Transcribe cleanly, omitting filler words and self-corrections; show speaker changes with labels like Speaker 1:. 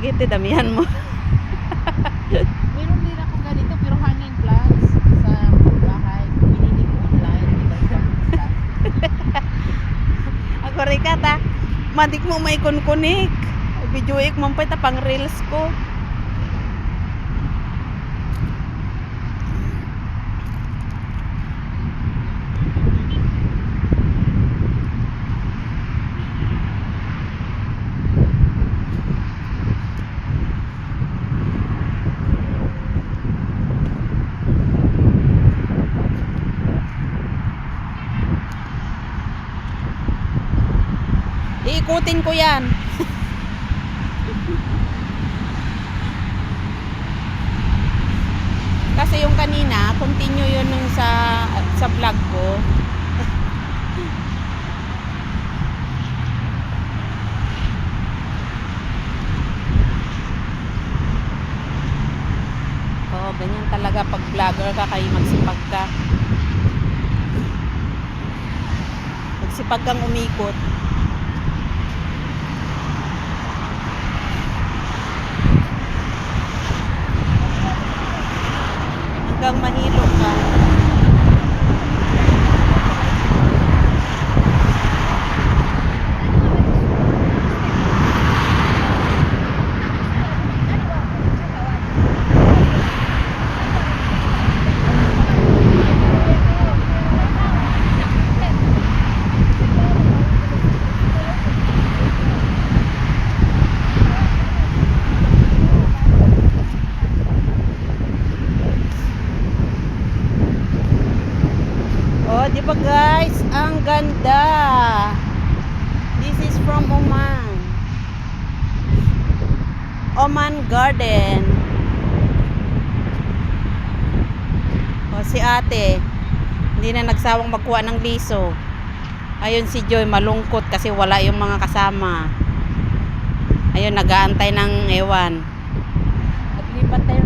Speaker 1: Sige, damihan mo.
Speaker 2: Meron din ako ganito pero hanging plants sa bahay. Pinili ko online.
Speaker 1: Ako rin ka ta. Madik mo may kunkunik. Video ik mampay ta pang reels ko. Iikutin ko yan. Kasi yung kanina, continue yun nung sa vlog ko. Oo, ganyan talaga pag vlogger ka, kayo magsipag ka. Magsipag kang umikot. Hanggang mahilo ka. Oh, di ba guys? Ang ganda. This is from Oman. Oman Garden. Oh, si ate hindi na nagsawang magkuha ng liso. Ayun si Joy malungkot kasi wala yung mga kasama. Ayun nag-aantay ng ewan.
Speaker 2: At lipat tayo